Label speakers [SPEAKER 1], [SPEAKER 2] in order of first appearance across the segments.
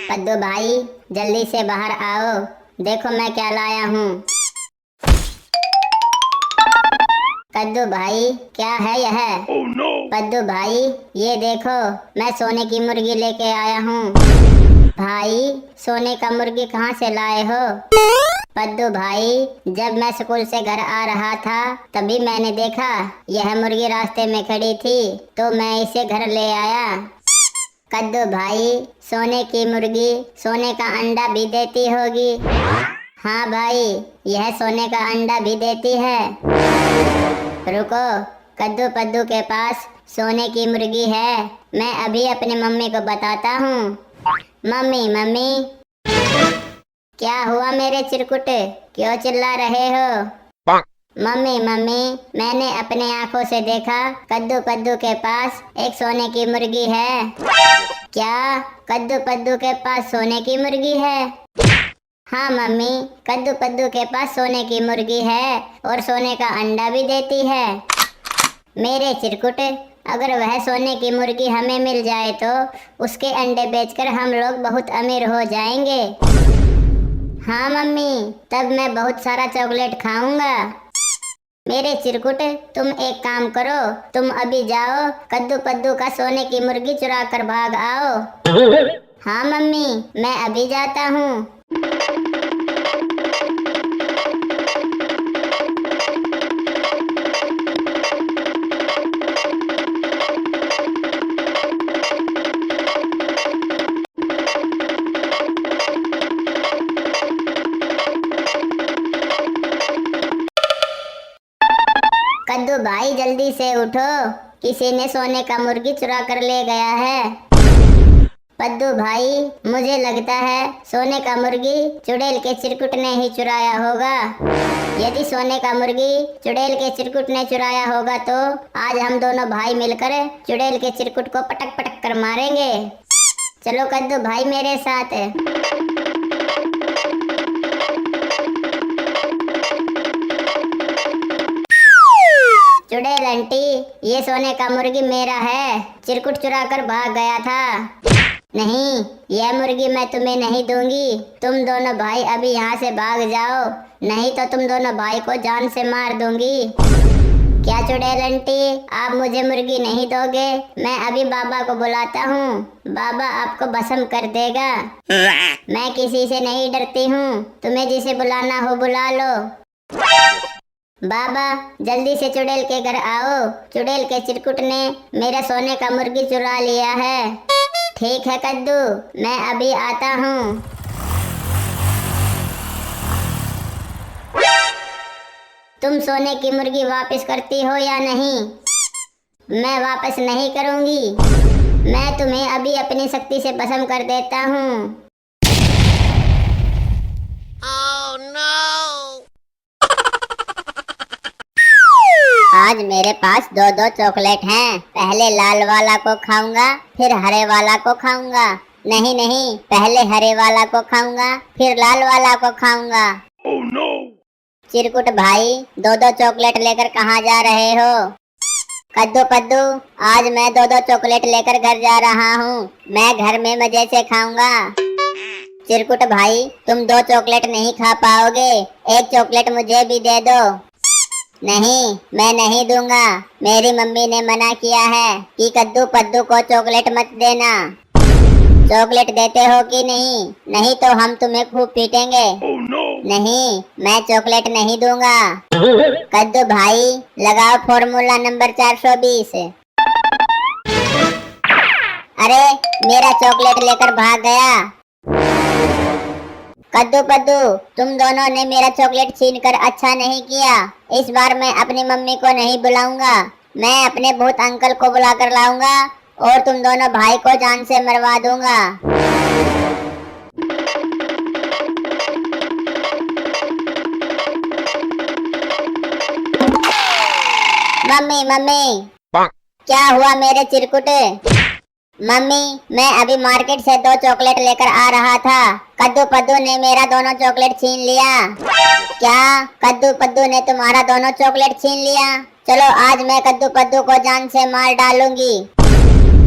[SPEAKER 1] कद्दू भाई जल्दी से बाहर आओ, देखो मैं क्या लाया हूँ। कद्दू भाई क्या है यह?
[SPEAKER 2] Oh no!
[SPEAKER 1] कद्दू भाई ये देखो, मैं सोने की मुर्गी लेके आया हूँ। भाई सोने का मुर्गी कहाँ से लाए हो? कद्दू भाई जब मैं स्कूल से घर आ रहा था तभी मैंने देखा यह मुर्गी रास्ते में खड़ी थी तो मैं इसे घर ले आया। कद्दू भाई सोने की मुर्गी सोने का अंडा भी देती होगी। हाँ भाई यह सोने का अंडा भी देती है। रुको, कद्दू पद्दू के पास सोने की मुर्गी है, मैं अभी अपनी मम्मी को बताता हूँ। Mummy mummy. क्या हुआ मेरे चिरकुट, क्यों चिल्ला रहे हो? मम्मी मम्मी मैंने अपने आंखों से देखा कद्दू पद्दू के पास एक सोने की मुर्गी है। क्या कद्दू पद्दू के पास सोने की मुर्गी है? हाँ मम्मी कद्दू पद्दू के पास सोने की मुर्गी है और सोने का अंडा भी देती है। मेरे चिरकुट, अगर वह सोने की मुर्गी हमें मिल जाए तो उसके अंडे बेचकर हम लोग बहुत अमीर हो जाएंगे। हाँ मम्मी तब मैं बहुत सारा चॉकलेट खाऊंगा। मेरे चिरकुट तुम एक काम करो, तुम अभी जाओ कद्दू पद्दू का सोने की मुर्गी चुरा कर भाग आओ। हाँ मम्मी मैं अभी जाता हूँ। कद्दू भाई जल्दी से उठो, किसी ने सोने का मुर्गी चुरा कर ले गया है। कद्दू भाई मुझे लगता है सोने का मुर्गी चुड़ैल के चिरकुट ने ही चुराया होगा। यदि सोने का मुर्गी चुड़ैल के चिरकुट ने चुराया होगा तो आज हम दोनों भाई मिलकर चुड़ैल के चिरकुट को पटक पटक कर मारेंगे। चलो कद्दू भाई मेरे साथ। चुड़ैल आंटी ये सोने का मुर्गी मेरा है, चिरकुट चुरा कर भाग गया था। नहीं यह मुर्गी मैं तुम्हें नहीं दूंगी, तुम दोनों भाई अभी यहाँ से भाग जाओ, नहीं तो तुम दोनों भाई को जान से मार दूंगी। क्या चुड़ैल आंटी आप मुझे मुर्गी नहीं दोगे? मैं अभी बाबा को बुलाता हूँ, बाबा आपको भस्म कर देगा। मैं किसी से नहीं डरती हूँ, तुम्हें जिसे बुलाना हो बुला लो। बाबा जल्दी से चुड़ैल के घर आओ, चुड़ैल के चिरकुट ने मेरा सोने का मुर्गी चुरा लिया है। ठीक है कद्दू मैं अभी आता हूँ। तुम सोने की मुर्गी वापस करती हो या नहीं? मैं वापस नहीं करूँगी, मैं तुम्हें अभी अपनी शक्ति से भस्म कर देता हूँ।
[SPEAKER 2] Oh no!
[SPEAKER 1] आज मेरे पास दो दो चॉकलेट हैं, पहले लाल वाला को खाऊंगा फिर हरे वाला को खाऊंगा। नहीं नहीं पहले हरे वाला को खाऊंगा फिर लाल वाला को खाऊंगा।
[SPEAKER 2] Oh no!
[SPEAKER 1] चिरकुट भाई दो दो चॉकलेट लेकर कहाँ जा रहे हो? कद्दू पद्दू आज मैं दो दो चॉकलेट लेकर घर जा रहा हूँ, मैं घर में मजे से खाऊंगा। चिरकुट भाई तुम दो चॉकलेट नहीं खा पाओगे, एक चॉकलेट मुझे भी दे दो। नहीं मैं नहीं दूंगा, मेरी मम्मी ने मना किया है कि कद्दू पद्दू को चॉकलेट मत देना। चॉकलेट देते हो कि नहीं? नहीं तो हम तुम्हें खूब पीटेंगे।
[SPEAKER 2] Oh no!
[SPEAKER 1] नहीं मैं चॉकलेट नहीं दूंगा। कद्दू भाई लगाओ फॉर्मूला नंबर 420। अरे मेरा चॉकलेट लेकर भाग गया। कद्दू पद्दू तुम दोनों ने मेरा चॉकलेट छीन कर अच्छा नहीं किया, इस बार मैं अपनी मम्मी को नहीं बुलाऊंगा, मैं अपने भूत अंकल को बुला कर लाऊंगा और तुम दोनों भाई को जान से मरवा दूंगा। मम्मी मम्मी क्या हुआ मेरे चिरकुट? मम्मी मैं अभी मार्केट से दो चॉकलेट लेकर आ रहा था, कद्दू पद्दू ने मेरा दोनों चॉकलेट छीन लिया। क्या कद्दू पद्दू ने तुम्हारा दोनों चॉकलेट छीन लिया? चलो आज मैं कद्दू पद्दू को जान से मार डालूंगी।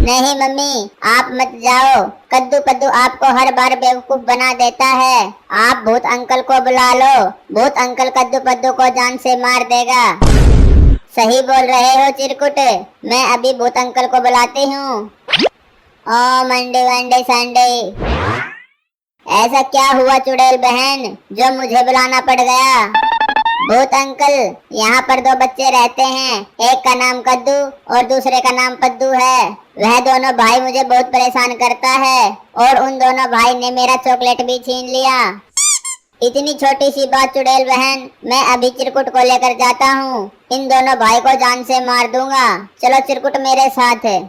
[SPEAKER 1] नहीं मम्मी, आप मत जाओ। कद्दू पद्दू आपको हर बार बेवकूफ बना देता है। आप भूत अंकल को बुला लो। भूत अंकल कद्दू पद्दू को जान से मार देगा। सही बोल रहे हो चिरकुट, मैं अभी भूत अंकल को बुलाती हूँ। ओ मंडे वंडे संडे। ऐसा क्या हुआ चुड़ैल बहन जो मुझे बुलाना पड़ गया? भूत अंकल, यहाँ पर दो बच्चे रहते हैं, एक का नाम कद्दू और दूसरे का नाम पद्दू है। वह दोनों भाई मुझे बहुत परेशान करता है और उन दोनों भाई ने मेरा चॉकलेट भी छीन लिया। इतनी छोटी सी बात चुड़ैल बहन, मैं अभी चिरकुट को लेकर जाता हूँ। इन दोनों भाई को जान से मार दूंगा। चलो चिरकुट मेरे साथ है।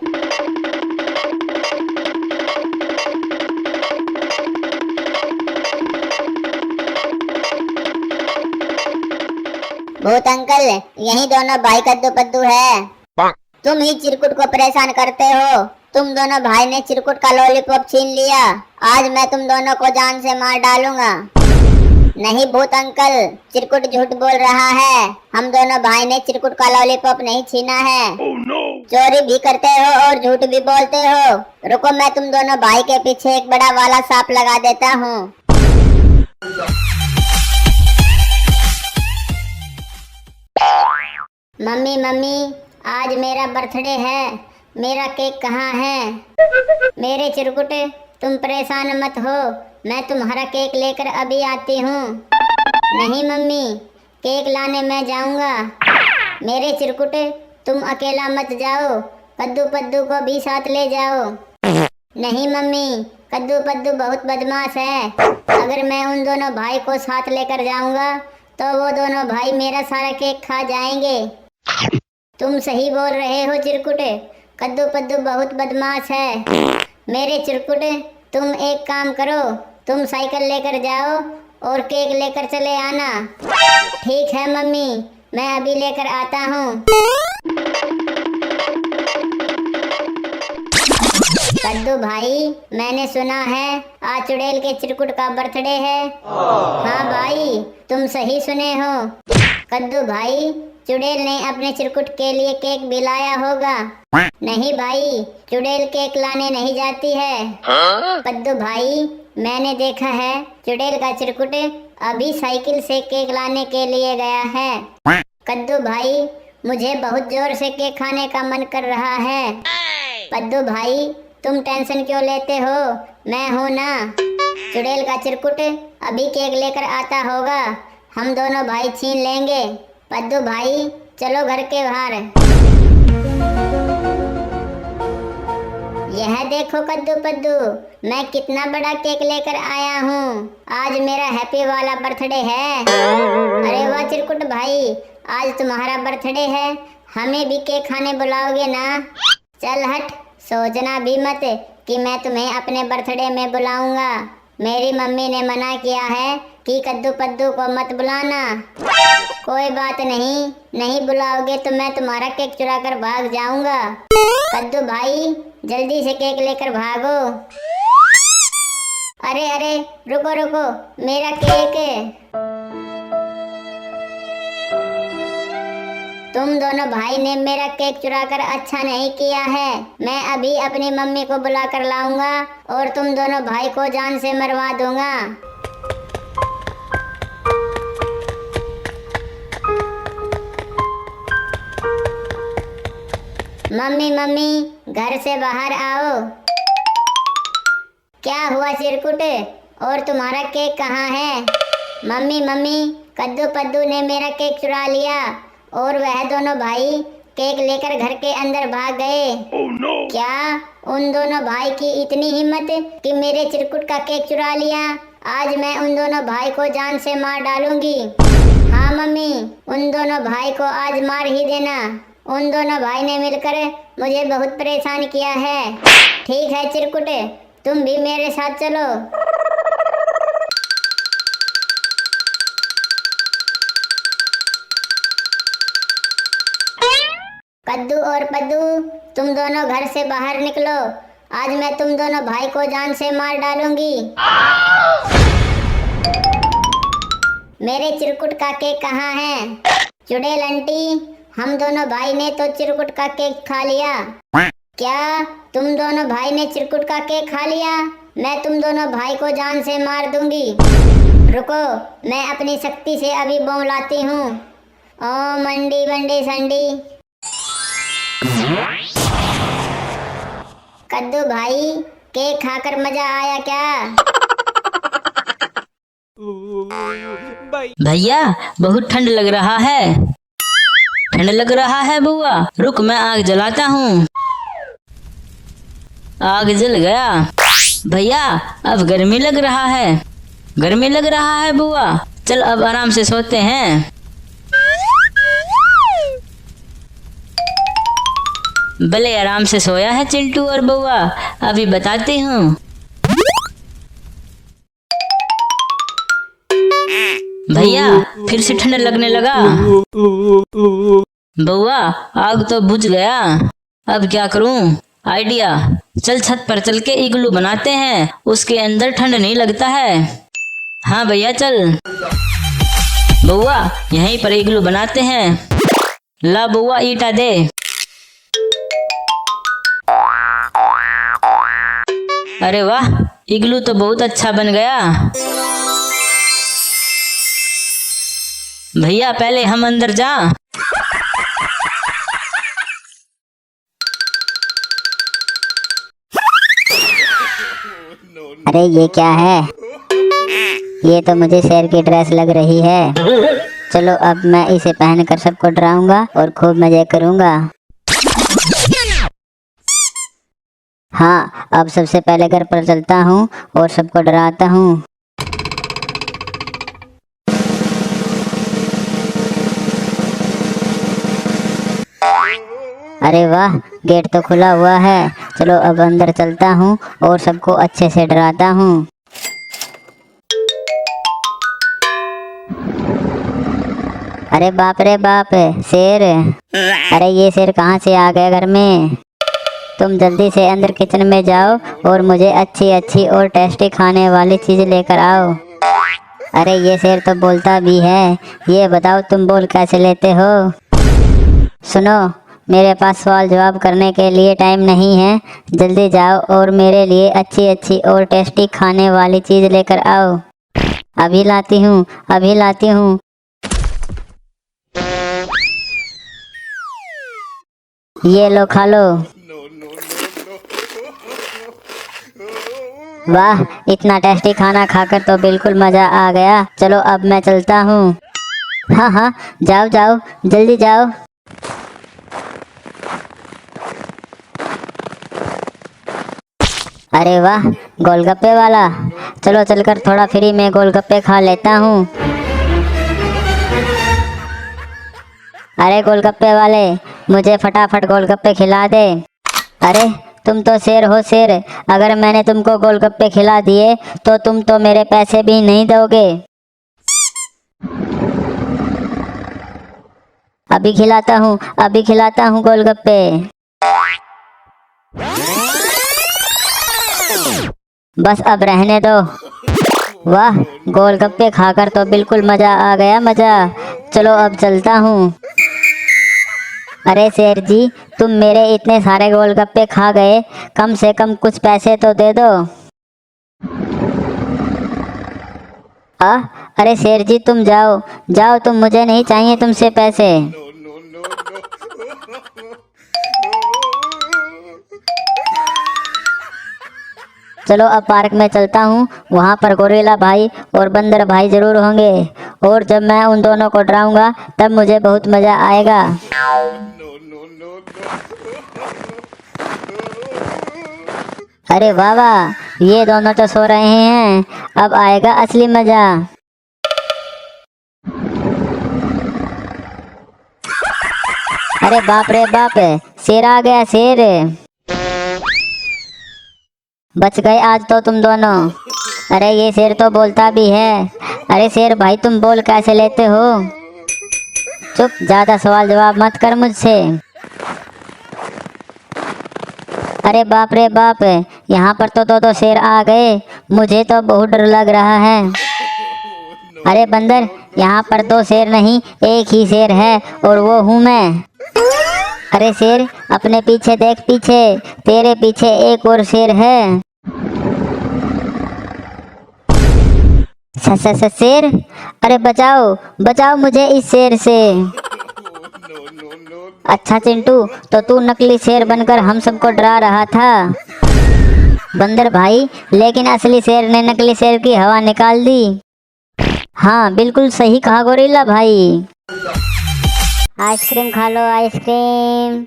[SPEAKER 1] भूत अंकल, यही दोनों भाई कद्दू पद्दू है। तुम ही चिरकुट को परेशान करते हो। तुम दोनों भाई ने चिरकुट का लॉलीपॉप छीन लिया। आज मैं तुम दोनों को जान से मार डालूंगा। नहीं भूत अंकल, चिरकुट झूठ बोल रहा है। हम दोनों भाई ने चिरकुट का लॉलीपॉप नहीं छीना है। चोरी भी करते हो और झूठ भी बोलते हो। रुको, मैं तुम दोनों भाई के पीछे एक बड़ा वाला सांप लगा देता हूँ। मम्मी मम्मी, आज मेरा बर्थडे है। मेरा केक कहाँ है? मेरे चिरकुट, तुम परेशान मत हो, मैं तुम्हारा केक लेकर अभी आती हूँ। नहीं मम्मी, केक लाने मैं जाऊँगा। मेरे चिरकुट, तुम अकेला मत जाओ, कद्दू पद्दू को भी साथ ले जाओ। नहीं मम्मी, कद्दू पद्दू बहुत बदमाश है। अगर मैं उन दोनों भाई को साथ लेकर जाऊँगा तो वो दोनों भाई मेरा सारा केक खा जाएंगे। तुम सही बोल रहे हो चिरकुट, कद्दू पद्दू बहुत बदमाश है। मेरे चिरकुट, तुम एक काम करो, तुम साइकिल लेकर जाओ और केक लेकर चले आना। ठीक है मम्मी, मैं अभी लेकर आता हूँ। कद्दू भाई, मैंने सुना है आज चुड़ैल के चिरकुट का बर्थडे है। हाँ भाई, तुम सही सुने हो। कद्दू भाई, चुड़ैल ने अपने चिरकुट के लिए केक भी लाया होगा। नहीं भाई, चुड़ैल केक लाने नहीं जाती है। कद्दू भाई, मैंने देखा है चुड़ैल का चिरकुट अभी साइकिल से केक लाने के लिए गया है। कद्दू भाई, मुझे बहुत जोर से केक खाने का मन कर रहा है। कद्दू भाई, तुम टेंशन क्यों लेते हो, मैं हूँ ना। चुड़ैल का चिरकुट अभी केक लेकर आता होगा, हम दोनों भाई छीन लेंगे। पद्दू भाई, चलो घर के बाहर। यह देखो कद्दू पद्दू, मैं कितना बड़ा केक लेकर आया हूँ। आज मेरा हैप्पी वाला बर्थडे है। अरे वाह चिरकुट भाई, आज तुम्हारा बर्थडे है, हमें भी केक खाने बुलाओगे ना? चल हट, सोचना भी मत कि मैं तुम्हें अपने बर्थडे में बुलाऊंगा। मेरी मम्मी ने मना किया है कि कद्दू पद्दू को मत बुलाना। कोई बात नहीं, नहीं बुलाओगे तो मैं तुम्हारा केक चुरा कर भाग जाऊंगा। कद्दू भाई, जल्दी से केक लेकर भागो। अरे अरे, रुको रुको, मेरा केक। तुम दोनों भाई ने मेरा केक चुराकर अच्छा नहीं किया है। मैं अभी अपनी मम्मी को बुला कर लाऊंगा और तुम दोनों भाई को जान से मरवा दूंगा। मम्मी मम्मी, घर से बाहर आओ। क्या हुआ चिरकुट, और तुम्हारा केक कहाँ है? मम्मी मम्मी, कद्दू पद्दू ने मेरा केक चुरा लिया और वह दोनों भाई केक लेकर घर के अंदर भाग गए। क्या उन दोनों भाई की इतनी हिम्मत कि मेरे चिरकुट का केक चुरा लिया? आज मैं उन दोनों भाई को जान से मार डालूंगी। हाँ मम्मी, उन दोनों भाई को आज मार ही देना। उन दोनों भाई ने मिलकर मुझे बहुत परेशान किया है। ठीक है चिरकुट, तुम भी मेरे साथ चलो। कद्दू और पद्दू, तुम दोनों घर से बाहर निकलो। आज मैं तुम दोनों भाई को जान से मार डालूंगी। मेरे चिरकुट का केक कहाँ है? चुड़ैल आंटी, हम दोनों भाई ने तो चिरकुट का केक खा लिया। क्या तुम दोनों भाई ने चिरकुट का केक खा लिया? मैं तुम दोनों भाई को जान से मार दूंगी। रुको, मैं अपनी शक्ति से अभी बम लाती हूँ। ओ मंडी बंडी संडी। कद्दू भाई, केक खाकर मजा आया क्या?
[SPEAKER 3] भैया बहुत ठंड लग रहा है। ठंड लग रहा है बुआ, रुक मैं आग जलाता हूँ। आग जल गया। भैया अब गर्मी लग रहा है। गर्मी लग रहा है बुआ, चल अब आराम से सोते हैं। भले आराम से सोया है चिंटू और बुआ, अभी बताती हूँ। भैया फिर से ठंड लगने लगा। बुआ आग तो बुझ गया, अब क्या करूं? आइडिया, चल छत पर चल के इग्लू बनाते हैं, उसके अंदर ठंड नहीं लगता है। हाँ भैया चल। बुआ यहीं पर इग्लू बनाते हैं। ला बुआ ईटा दे। अरे वाह, इग्लू तो बहुत अच्छा बन गया। भैया पहले हम अंदर जा।
[SPEAKER 1] अरे ये क्या है? ये तो मुझे शेर की ड्रेस लग रही है। चलो अब मैं इसे पहनकर सबको डराऊंगा और खूब मजे करूंगा। हाँ, अब सबसे पहले घर पर चलता हूँ और सबको डराता हूँ। अरे वाह, गेट तो खुला हुआ है। चलो अब अंदर चलता हूँ और सबको अच्छे से डराता हूँ। अरे बाप रे बाप, शेर! अरे ये शेर कहाँ से आ गया घर में? तुम जल्दी से अंदर किचन में जाओ और मुझे अच्छी अच्छी और टेस्टी खाने वाली चीज लेकर आओ। अरे ये शेर तो बोलता भी है। ये बताओ तुम बोल कैसे लेते हो? सुनो, मेरे पास सवाल जवाब करने के लिए टाइम नहीं है। जल्दी जाओ और मेरे लिए अच्छी अच्छी और टेस्टी खाने वाली चीज लेकर आओ। अभी लाती हूँ, अभी लाती हूँ। ये लो, खा लो। वाह, इतना टेस्टी खाना खाकर तो बिल्कुल मजा आ गया। चलो अब मैं चलता हूँ। हाँ हाँ, जाओ जाओ, जल्दी जाओ। अरे वाह, गोलगप्पे वाला। चलो चलकर थोड़ा फ्री में गोलगप्पे खा लेता हूँ। अरे गोलगप्पे वाले, मुझे फटाफट गोलगप्पे खिला दे। अरे तुम तो शेर हो शेर, अगर मैंने तुमको गोलगप्पे खिला दिए तो तुम तो मेरे पैसे भी नहीं दोगे। अभी खिलाता हूँ, अभी खिलाता हूँ गोलगप्पे। बस अब रहने दो। वाह, गोलगप्पे खाकर तो बिल्कुल मजा आ गया, मजा। चलो अब चलता हूँ। अरे शेर जी, तुम मेरे इतने सारे गोलगप्पे खा गए, कम से कम कुछ पैसे तो दे दो। अरे शेर जी तुम जाओ जाओ, तुम, मुझे नहीं चाहिए तुमसे पैसे। चलो अब पार्क में चलता हूँ, वहाँ पर गोरिल्ला भाई और बंदर भाई जरूर होंगे, और जब मैं उन दोनों को डराऊंगा तब मुझे बहुत मजा आएगा। अरे वाह वाह, ये दोनों तो सो रहे हैं, अब आएगा असली मजा। अरे बाप रे बाप, शेर आ गया, शेर! बच गए आज तो तुम दोनों। अरे ये शेर तो बोलता भी है। अरे शेर भाई, तुम बोल कैसे लेते हो? चुप, ज्यादा सवाल जवाब मत कर मुझसे। अरे बाप रे बाप, यहाँ पर तो दो शेर आ गए, मुझे तो बहुत डर लग रहा है। अरे बंदर, यहाँ पर दो शेर नहीं, एक ही शेर है और वो हूँ मैं। अरे शेर, अपने पीछे देख, पीछे तेरे पीछे एक और शेर है। शेर, अरे बचाओ बचाओ मुझे इस शेर से। अच्छा चिंटू, तो तू नकली शेर बनकर हम सबको डरा रहा था। बंदर भाई, लेकिन असली शेर ने नकली शेर की हवा निकाल दी। हाँ बिल्कुल सही कहा गोरिल्ला भाई। आइसक्रीम खा लो आइसक्रीम,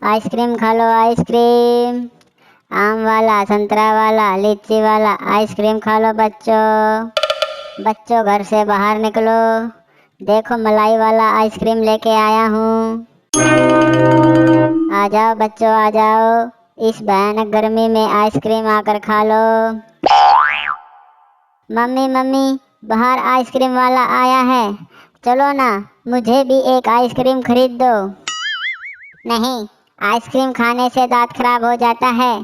[SPEAKER 1] आइसक्रीम खा लो आइसक्रीम, आम वाला, संतरा वाला, लीची वाला आइसक्रीम खा लो बच्चों। बच्चों घर से बाहर निकलो, देखो मलाई वाला आइसक्रीम लेके आया हूँ। आ जाओ बच्चों आ जाओ, इस भयानक गर्मी में आइसक्रीम आकर खा लो। मम्मी मम्मी, बाहर आइसक्रीम वाला आया है, चलो ना मुझे भी एक आइसक्रीम खरीद दो। नहीं, आइसक्रीम खाने से दांत खराब हो जाता है।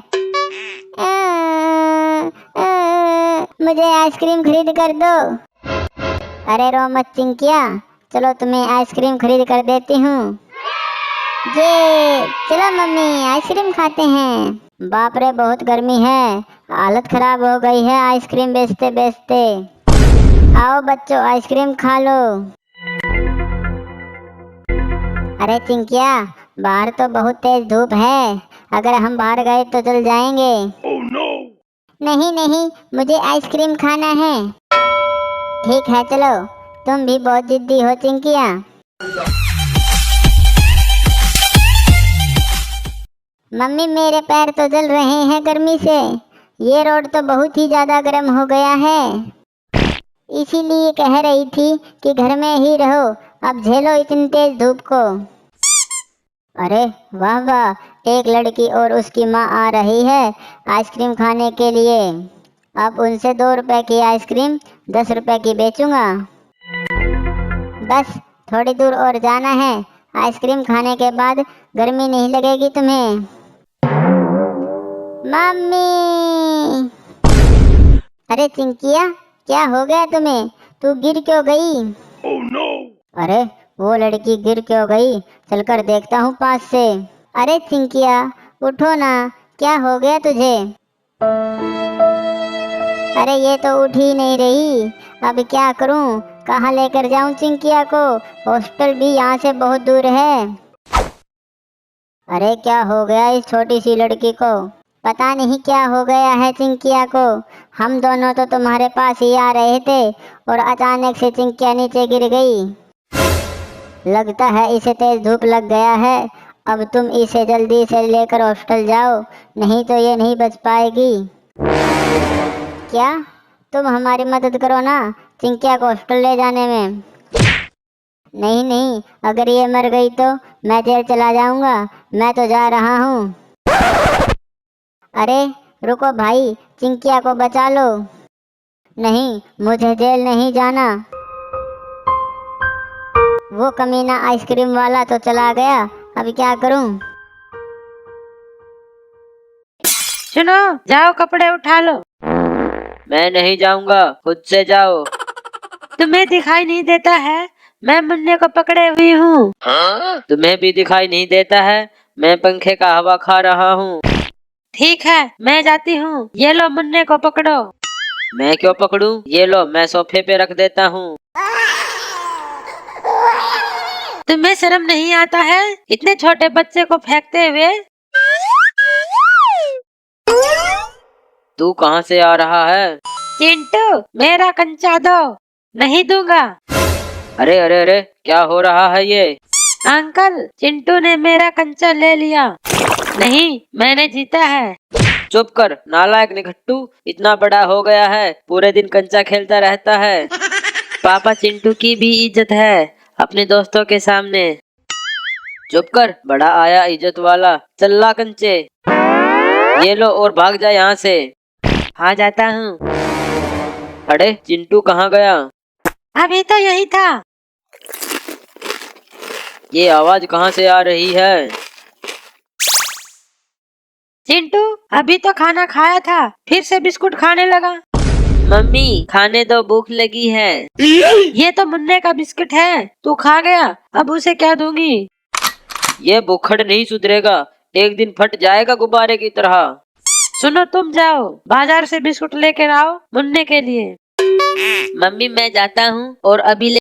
[SPEAKER 1] मुझे आइसक्रीम खरीद कर दो। अरे रो मत चिंकिया, चलो तुम्हें आइसक्रीम खरीद कर देती हूँ। ये चलो मम्मी आइसक्रीम खाते हैं। बाप रे बहुत गर्मी है, हालत खराब हो गई है आइसक्रीम बेचते बेचते। आओ बच्चों आइसक्रीम खा लो। अरे चिंकिया, बाहर तो बहुत तेज धूप है, अगर हम बाहर गए तो जल जाएंगे।
[SPEAKER 2] Oh no!
[SPEAKER 1] नहीं नहीं, मुझे आइसक्रीम खाना है। ठीक है चलो, तुम भी बहुत जिद्दी हो चिंकिया। मम्मी मेरे पैर तो जल रहे हैं गर्मी से, ये रोड तो बहुत ही ज्यादा गर्म हो गया है, इसीलिए कह रही थी कि घर में ही रहो, अब झेलो इतनी तेज धूप को। अरे वाह वाह, एक लड़की और उसकी माँ आ रही है आइसक्रीम खाने के लिए। अब उनसे 2 रुपए की आइसक्रीम 10 रुपए की बेचूंगा। बस थोड़ी दूर और जाना है, आइसक्रीम खाने के बाद गर्मी नहीं लगेगी तुम्हें। मम्मी! अरे चिंकिया, क्या हो गया तुम्हें, तू गिर क्यों गई?
[SPEAKER 2] Oh no!
[SPEAKER 1] अरे वो लड़की गिर क्यों गई, चलकर देखता हूँ पास से। अरे चिंकिया उठो ना, क्या हो गया तुझे? अरे ये तो उठ ही नहीं रही, अब क्या करूँ, कहाँ लेकर जाऊँ चिंकिया को, हॉस्टल भी यहाँ से बहुत दूर है। अरे क्या हो गया इस छोटी सी लड़की को, पता नहीं क्या हो गया है चिंकिया को। हम दोनों तो तुम्हारे पास ही आ रहे थे और अचानक से चिंकिया नीचे गिर गई। लगता है इसे तेज धूप लग गया है, अब तुम इसे जल्दी से लेकर हॉस्टल जाओ, नहीं तो ये नहीं बच पाएगी। क्या तुम हमारी मदद करो ना चिंकिया को हॉस्टल ले जाने में। नहीं नहीं, अगर ये मर गई तो मैं जेल चला जाऊंगा, मैं तो जा रहा हूँ। अरे रुको भाई, चिंकिया को बचा लो। नहीं, मुझे जेल नहीं जाना। वो कमीना आइसक्रीम वाला तो चला गया, अब क्या करूं?
[SPEAKER 4] सुनो, जाओ कपड़े उठा लो।
[SPEAKER 3] मैं नहीं जाऊंगा, खुद से जाओ।
[SPEAKER 4] तुम्हें दिखाई नहीं देता है, मैं मुन्ने को पकड़े हुई हूँ।
[SPEAKER 3] तुम्हें भी दिखाई नहीं देता है, मैं पंखे का हवा खा रहा हूँ।
[SPEAKER 4] ठीक है, मैं जाती हूँ, ये लो मुन्ने को पकड़ो।
[SPEAKER 3] मैं क्यों पकड़ूं? ये लो, मैं सोफे पे रख देता हूँ।
[SPEAKER 4] तुम्हें शर्म नहीं आता है इतने छोटे बच्चे को फेंकते हुए?
[SPEAKER 3] तू कहाँ से आ रहा है?
[SPEAKER 4] चिंटू, मेरा कंचा दो। नहीं दूंगा।
[SPEAKER 3] अरे अरे अरे, क्या हो रहा है ये?
[SPEAKER 4] अंकल, चिंटू ने मेरा कंचा ले लिया। नहीं, मैंने जीता है।
[SPEAKER 3] चुप कर नालायक निघट्टू, इतना बड़ा हो गया है, पूरे दिन कंचा खेलता रहता है।
[SPEAKER 4] पापा चिंटू की भी इज्जत है अपने दोस्तों के सामने।
[SPEAKER 3] चुप कर, बड़ा आया इज्जत वाला, चल्ला कंचे। ये लो और भाग जा यहाँ से।
[SPEAKER 4] हाँ जाता हूँ।
[SPEAKER 3] अरे चिंटू कहाँ गया?
[SPEAKER 4] अभी तो यही था।
[SPEAKER 3] ये आवाज कहाँ से आ रही है?
[SPEAKER 4] चिंटू अभी तो खाना खाया था, फिर से बिस्कुट खाने लगा।
[SPEAKER 3] मम्मी खाने दो, भूख लगी है।
[SPEAKER 4] ये तो मुन्ने का बिस्कुट है, तू खा गया, अब उसे क्या दूंगी? ये बुखड़ नहीं सुधरेगा, एक दिन फट जाएगा गुब्बारे की तरह। सुनो, तुम जाओ बाजार से बिस्कुट लेकर आओ मुन्ने के लिए। मम्मी मैं जाता हूँ और अभी